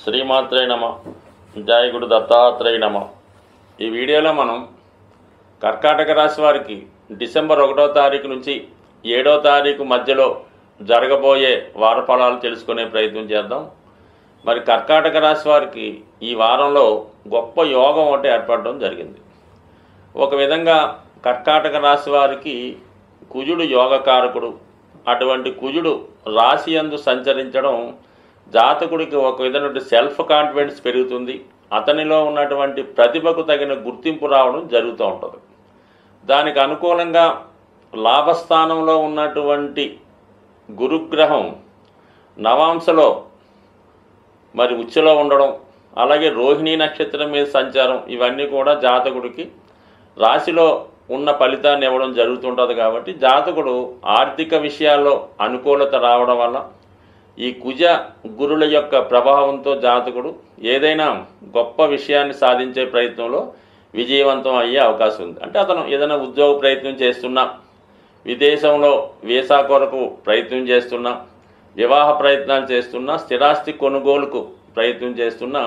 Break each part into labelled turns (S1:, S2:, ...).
S1: శ్రీమాత్రే నమ. జయ గురు దత్తాత్రేయ నమ. ఈ వీడియోలో మనం కర్కాటక రాశి వారికి డిసెంబర్ 1వ తారీఖు నుంచి 7వ తారీఖు మధ్యలో జరగబోయే వార ఫలాలు తెలుసుకునే ప్రయత్నం చేద్దాం. మరి కర్కాటక రాశి వారికి ఈ వారంలో గొప్ప యోగం ఒకటి ఏర్పడడం జరిగింది. ఒక విధంగా కర్కాటక రాశి వారికి కుజుడు యోగకారకుడు. అటువంటి కుజుడు రాశి యందు సంచరించడం జాతకుడికి ఒక విధమైన సెల్ఫ్ కాన్ఫిడెన్స్ పెరుగుతుంది. అతనిలో ఉన్నటువంటి ప్రతిభకు తగిన గుర్తింపు రావడం జరుగుతూ ఉంటుంది. దానికి అనుకూలంగా లాభస్థానంలో ఉన్నటువంటి గురుగ్రహం నవాంశలో మరి ఉచ్చులో ఉండడం, అలాగే రోహిణీ నక్షత్రం మీద సంచారం, ఇవన్నీ కూడా జాతకుడికి రాశిలో ఉన్న ఫలితాన్ని ఇవ్వడం జరుగుతుంటుంది. కాబట్టి జాతకుడు ఆర్థిక విషయాల్లో అనుకూలత రావడం వల్ల ఈ కుజ గురుల యొక్క ప్రభావంతో జాతకుడు ఏదైనా గొప్ప విషయాన్ని సాధించే ప్రయత్నంలో విజయవంతం అయ్యే అవకాశం ఉంది. అంటే అతను ఏదైనా ఉద్యోగ ప్రయత్నం చేస్తున్నా, విదేశంలో వీసా కొరకు ప్రయత్నం చేస్తున్నా, వివాహ ప్రయత్నాలు చేస్తున్నా, స్థిరాస్తి కొనుగోలుకు ప్రయత్నం చేస్తున్నా,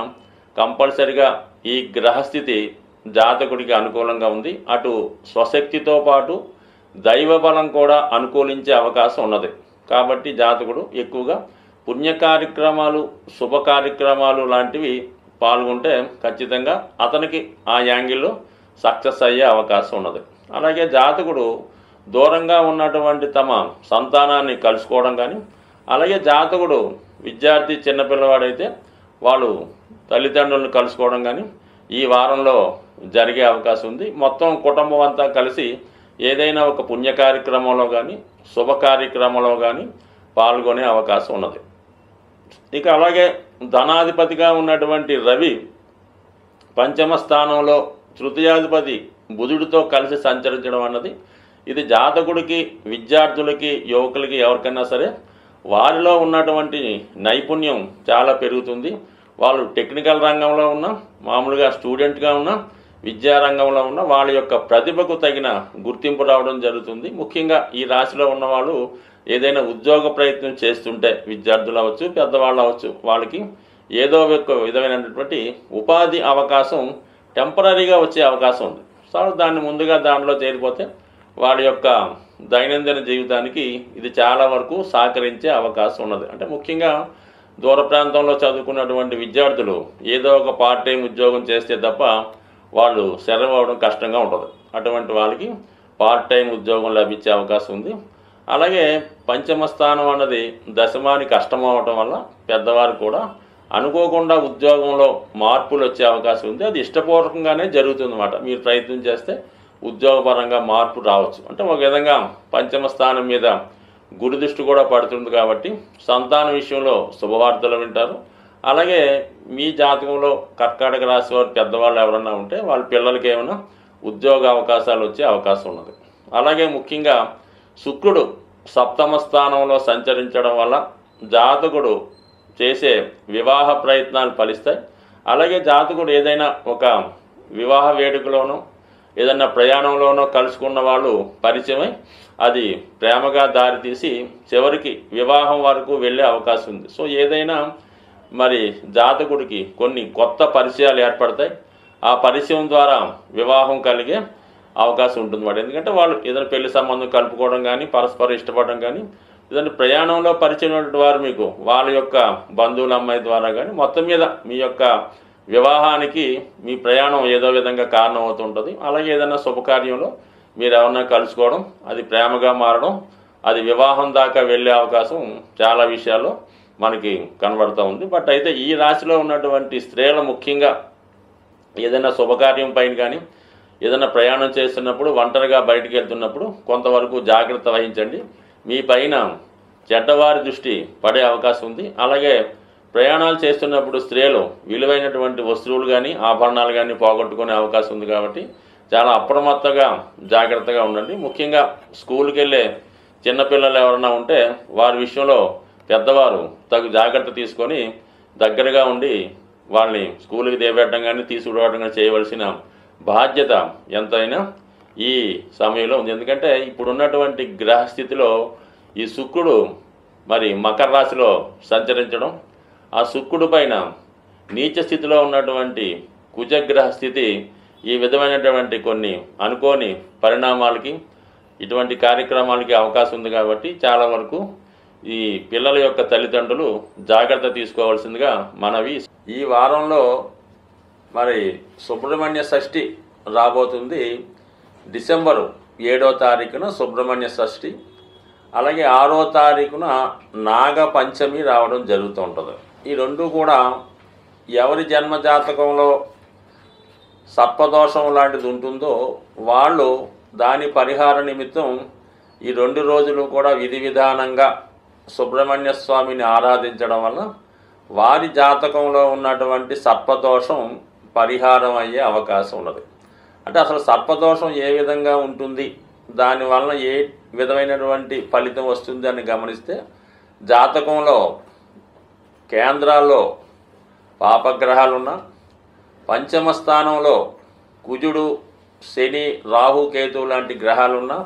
S1: కంపల్సరిగా ఈ గ్రహస్థితి జాతకుడికి అనుకూలంగా ఉంది. అటు స్వశక్తితో పాటు దైవబలం కూడా అనుకూలించే అవకాశం ఉన్నది. కాబట్టి జాతకుడు ఎక్కువగా పుణ్య కార్యక్రమాలు, శుభ కార్యక్రమాలు లాంటివి పాల్గొంటే ఖచ్చితంగా అతనికి ఆ యాంగిల్లో సక్సెస్ అయ్యే అవకాశం ఉన్నది. అలాగే జాతకుడు దూరంగా ఉన్నటువంటి తమ సంతానాన్ని కలుసుకోవడం కానీ, అలాగే జాతకుడు విద్యార్థి చిన్నపిల్లవాడైతే వాళ్ళు తల్లిదండ్రులను కలుసుకోవడం కానీ ఈ వారంలో జరిగే అవకాశం ఉంది. మొత్తం కుటుంబం అంతా కలిసి ఏదైనా ఒక పుణ్య కార్యక్రమంలో కానీ, శుభ కార్యక్రమంలో కానీ పాల్గొనే అవకాశం ఉన్నది. ఇక అలాగే ధనాధిపతిగా ఉన్నటువంటి రవి పంచమ స్థానంలో తృతీయాధిపతి బుధుడితో కలిసి సంచరించడం అన్నది ఇది జాతకుడికి, విద్యార్థులకి, యువకులకి ఎవరికైనా సరే వారిలో ఉన్నటువంటి నైపుణ్యం చాలా పెరుగుతుంది. వాళ్ళు టెక్నికల్ రంగంలో ఉన్నా, మామూలుగా స్టూడెంట్గా ఉన్నా, విద్యారంగంలో ఉన్న వాళ్ళ యొక్క ప్రతిభకు తగిన గుర్తింపు రావడం జరుగుతుంది. ముఖ్యంగా ఈ రాశిలో ఉన్నవాళ్ళు ఏదైనా ఉద్యోగ ప్రయత్నం చేస్తుంటే, విద్యార్థులు అవ్వచ్చు, పెద్దవాళ్ళు అవ్వచ్చు, వాళ్ళకి ఏదో ఒక విధమైనటువంటి ఉపాధి అవకాశం టెంపరీగా వచ్చే అవకాశం ఉంది. సో దాన్ని ముందుగా దానిలో చేరిపోతే వాళ్ళ యొక్క దైనందిన జీవితానికి ఇది చాలా వరకు సహకరించే అవకాశం ఉన్నది. అంటే ముఖ్యంగా దూర ప్రాంతంలో చదువుకున్నటువంటి విద్యార్థులు ఏదో ఒక పార్ట్ టైం ఉద్యోగం చేస్తే తప్ప వాళ్ళు సర్వైవ్ అవ్వడం కష్టంగా ఉంటుంది. అటువంటి వాళ్ళకి పార్ట్ టైం ఉద్యోగం లభించే అవకాశం ఉంది. అలాగే పంచమ స్థానం అన్నది దశమానికి కష్టం అవడం వల్ల పెద్దవారు కూడా అనుకోకుండా ఉద్యోగంలో మార్పులు వచ్చే అవకాశం ఉంది. అది ఇష్టపూర్వకంగానే జరుగుతుంది అన్నమాట. మీరు ప్రయత్నం చేస్తే ఉద్యోగపరంగా మార్పు రావచ్చు. అంటే ఒక విధంగా పంచమ స్థానం మీద గురు దృష్టి కూడా పడుతుంది కాబట్టి సంతాన విషయంలో శుభవార్తలు వింటారు. అలాగే మీ జాతకంలో కర్కాటక రాశి వారు పెద్దవాళ్ళు ఎవరన్నా ఉంటే వాళ్ళ పిల్లలకి ఏమైనా ఉద్యోగ అవకాశాలు వచ్చే అవకాశం ఉన్నది. అలాగే ముఖ్యంగా శుక్రుడు సప్తమ స్థానంలో సంచరించడం వల్ల జాతకుడు చేసే వివాహ ప్రయత్నాలు ఫలిస్తాయి. అలాగే జాతకుడు ఏదైనా ఒక వివాహ వేడుకలోనో ఏదైనా ప్రయాణంలోనో కలుసుకున్న వాళ్ళు పరిచయమై అది ప్రేమగా దారితీసి చివరికి వివాహం వరకు వెళ్ళే అవకాశం ఉంది. సో ఏదైనా మరి జాతకుడికి కొన్ని కొత్త పరిచయాలు ఏర్పడతాయి. ఆ పరిచయం ద్వారా వివాహం కలిగే అవకాశం ఉంటుంది మాట. ఎందుకంటే వాళ్ళు ఏదైనా పెళ్లి సంబంధం కలుపుకోవడం కానీ, పరస్పరం ఇష్టపడడం కానీ, ఏదైనా ప్రయాణంలో పరిచయం వారు మీకు వాళ్ళ యొక్క బంధువుల అమ్మాయి ద్వారా కానీ మొత్తం మీద మీ యొక్క వివాహానికి మీ ప్రయాణం ఏదో విధంగా కారణం అవుతుంటుంది. అలాగే ఏదైనా శుభకార్యంలో మీరు ఎవరన్నా కలుసుకోవడం, అది ప్రేమగా మారడం, అది వివాహం దాకా వెళ్ళే అవకాశం చాలా విషయాల్లో మనకి కనబడుతూ ఉంది. బట్ అయితే ఈ రాశిలో ఉన్నటువంటి స్త్రీలు ముఖ్యంగా ఏదైనా శుభకార్యం పైన కానీ, ఏదైనా ప్రయాణం చేస్తున్నప్పుడు, ఒంటరిగా బయటికి వెళ్తున్నప్పుడు కొంతవరకు జాగ్రత్త వహించండి. మీ పైన చెడ్డవారి దృష్టి పడే అవకాశం ఉంది. అలాగే ప్రయాణాలు చేస్తున్నప్పుడు స్త్రీలు విలువైనటువంటి వస్తువులు కానీ, ఆభరణాలు కానీ పోగొట్టుకునే అవకాశం ఉంది. కాబట్టి చాలా అప్రమత్తగా జాగ్రత్తగా ఉండండి. ముఖ్యంగా స్కూల్కి వెళ్ళే చిన్నపిల్లలు ఎవరైనా ఉంటే వారి విషయంలో పెద్దవారు తగు జాగ్రత్త తీసుకొని దగ్గరగా ఉండి వాళ్ళని స్కూల్కి దేబెట్టడం కానీ, తీసుకురావడం కానీ చేయవలసిన బాధ్యత ఎంతైనా ఈ సమయంలో ఉంది. ఎందుకంటే ఇప్పుడున్నటువంటి గ్రహస్థితిలో ఈ శుక్రుడు మరి మకర రాశిలో సంచరించడం, ఆ శుక్రుడి పైన నీచ స్థితిలో ఉన్నటువంటి కుజగ్రహ స్థితి ఈ విధమైనటువంటి కొన్ని అనుకోని పరిణామాలకి ఇటువంటి కార్యక్రమాలకి అవకాశం ఉంది. కాబట్టి చాలా వరకు ఈ పిల్లల యొక్క తల్లిదండ్రులు జాగ్రత్త తీసుకోవాల్సిందిగా మనవి. ఈ వారంలో మరి సుబ్రహ్మణ్య షష్ఠి రాబోతుంది. డిసెంబరు 7వ తారీఖున సుబ్రహ్మణ్య షష్ఠి, అలాగే 6వ తారీఖున నాగపంచమి రావడం జరుగుతూ ఉంటుంది. ఈ రెండు కూడా ఎవరి జన్మ జాతకంలో సర్పదోషం లాంటిది ఉంటుందో వాళ్ళు దాని పరిహార నిమిత్తం ఈ 2 రోజులు కూడా విధి విధానంగా సుబ్రహ్మణ్య స్వామిని ఆరాధించడం వల్ల వారి జాతకంలో ఉన్నటువంటి సర్పదోషం పరిహారం అయ్యే అవకాశం ఉన్నది. అంటే అసలు సర్పదోషం ఏ విధంగా ఉంటుంది, దానివల్ల ఏ విధమైనటువంటి ఫలితం వస్తుంది అని గమనిస్తే, జాతకంలో కేంద్రాల్లో పాపగ్రహాలున్నా, పంచమ స్థానంలో కుజుడు, శని, రాహు, కేతువు లాంటి గ్రహాలున్నా,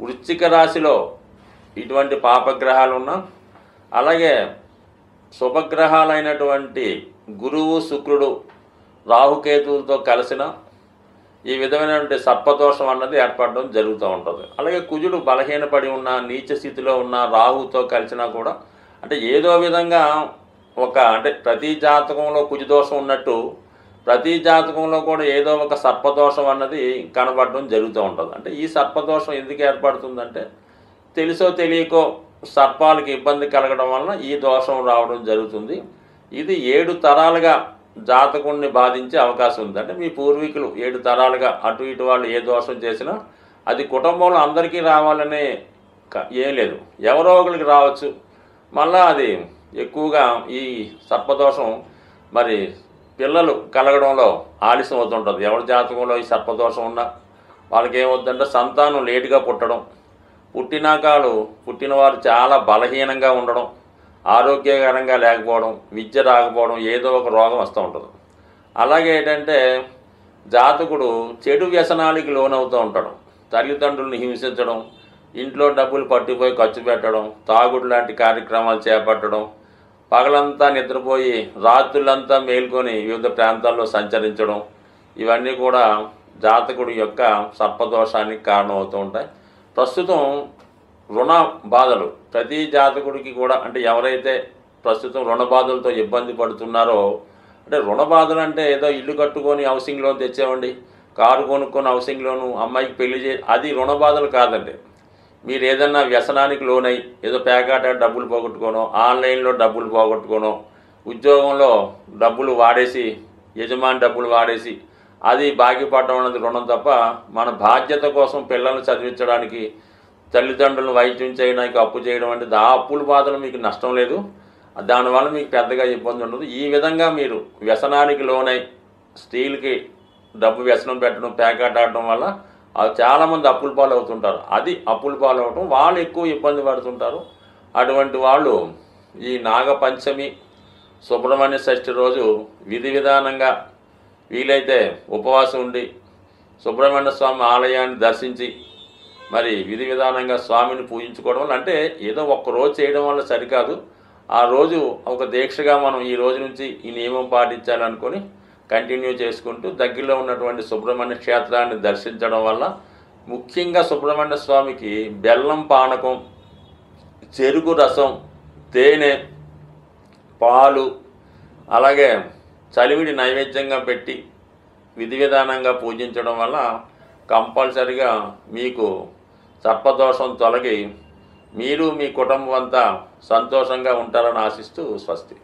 S1: వృశ్చిక రాశిలో ఇటువంటి పాపగ్రహాలున్నా, అలాగే శుభగ్రహాలైనటువంటి గురువు, శుక్రుడు, రాహుకేతువులతో కలిసిన ఈ విధమైనటువంటి సర్పదోషం అన్నది ఏర్పడడం జరుగుతూ ఉంటుంది. అలాగే కుజుడు బలహీనపడి ఉన్న, నీచ స్థితిలో ఉన్న, రాహుతో కలిసినా కూడా అంటే ఏదో విధంగా అంటే ప్రతి జాతకంలో కుజదోషం ఉన్నట్టు ప్రతి జాతకంలో కూడా ఏదో ఒక సర్పదోషం అన్నది కనబడడం జరుగుతూ ఉంటుంది. అంటే ఈ సర్పదోషం ఎందుకు ఏర్పడుతుందంటే తెలుసో తెలియకో సర్పాలకి ఇబ్బంది కలగడం వలన ఈ దోషం రావడం జరుగుతుంది. ఇది 7 తరాలుగా జాతకుడిని బాధించే అవకాశం ఉంది. అంటే మీ పూర్వీకులు 7 తరాలుగా అటు ఇటు వాళ్ళు ఏ దోషం చేసినా అది కుటుంబంలో అందరికీ రావాలనే ఏం లేదు, ఎవరో ఒకరికి రావచ్చు. మళ్ళా అది ఎక్కువగా ఈ సర్పదోషం మరి పిల్లలు కలగడంలో ఆలస్యం అవుతుంటుంది. ఎవరి జాతకంలో ఈ సర్పదోషం ఉన్నా వాళ్ళకి ఏమవుతుందంటే సంతానం లేటుగా పుట్టడం, పుట్టినవారు చాలా బలహీనంగా ఉండడం, ఆరోగ్యకరంగా లేకపోవడం, విద్య రాకపోవడం, ఏదో ఒక రోగం వస్తూ ఉంటుంది. అలాగే ఏంటంటే జాతకుడు చెడు వ్యసనాలకి లోనవుతూ ఉంటాడు. తల్లిదండ్రులను హింసించడం, ఇంట్లో డబ్బులు పట్టిపోయి ఖర్చు పెట్టడం, తాగుడు లాంటి కార్యక్రమాలు చేపట్టడం, పగలంతా నిద్రపోయి రాత్రులంతా మేల్కొని వివిధ ప్రాంతాల్లో సంచరించడం, ఇవన్నీ కూడా జాతకుడి యొక్క సర్పదోషానికి కారణమవుతూ ఉంటాయి. ప్రస్తుతం రుణ బాధలు ప్రతి జాతకుడికి కూడా, అంటే ఎవరైతే ప్రస్తుతం రుణ బాధలతో ఇబ్బంది పడుతున్నారో, అంటే రుణ బాధలు అంటే ఏదో ఇల్లు కట్టుకొని హౌసింగ్ లోన్ తెచ్చామండి, కారు కొనుక్కొని హౌసింగ్ లోను, అమ్మాయికి పెళ్లి అది రుణ బాధలు కాదండి. మీరు ఏదన్నా వ్యసనానికి లోనై ఏదో పేకాట డబ్బులు పోగొట్టుకోనో, ఆన్లైన్లో డబ్బులు పోగొట్టుకోనో, ఉద్యోగంలో డబ్బులు వాడేసి, యజమాని డబ్బులు వాడేసి అది బాకీపడడం అన్నది రుణం తప్ప, మన బాధ్యత కోసం పిల్లల్ని చదివించడానికి, తల్లిదండ్రులను వైద్యం చేయడానికి అప్పు చేయడం అంటే ఆ అప్పుల బాధలు మీకు నష్టం లేదు, దానివల్ల మీకు పెద్దగా ఇబ్బంది ఉండదు. ఈ విధంగా మీరు వ్యసనానికి లోనై స్త్రీలకి డబ్బు వ్యసనం పెట్టడం, పేకాట ఆడడం వల్ల చాలామంది అప్పుల పాలు అవుతుంటారు. అది అప్పుల పాలు అవటం వాళ్ళు ఎక్కువ ఇబ్బంది పడుతుంటారు. అటువంటి వాళ్ళు ఈ నాగపంచమి, సుబ్రహ్మణ్య షష్ఠి రోజు విధి విధానంగా వీలైతే ఉపవాసం ఉండి సుబ్రహ్మణ్య స్వామి ఆలయాన్ని దర్శించి మరి విధి విధానంగా స్వామిని పూజించుకోవడం వల్ల, అంటే ఏదో ఒక్కరోజు చేయడం వల్ల సరికాదు, ఆ రోజు ఒక దీక్షగా మనం ఈ రోజు నుంచి ఈ నియమం పాటించాలనుకొని కంటిన్యూ చేసుకుంటూ దగ్గరలో ఉన్నటువంటి సుబ్రహ్మణ్య క్షేత్రాన్ని దర్శించడం వల్ల ముఖ్యంగా సుబ్రహ్మణ్య స్వామికి బెల్లం పానకం, చెరుకు రసం, తేనె, పాలు, అలాగే చలివిడి నైవేద్యంగా పెట్టి విధి విధానంగా పూజించడం వల్ల కంపల్సరిగా మీకు సర్పదోషం తొలగి మీరు మీ కుటుంబం అంతా సంతోషంగా ఉంటారని ఆశిస్తూ స్వస్తి.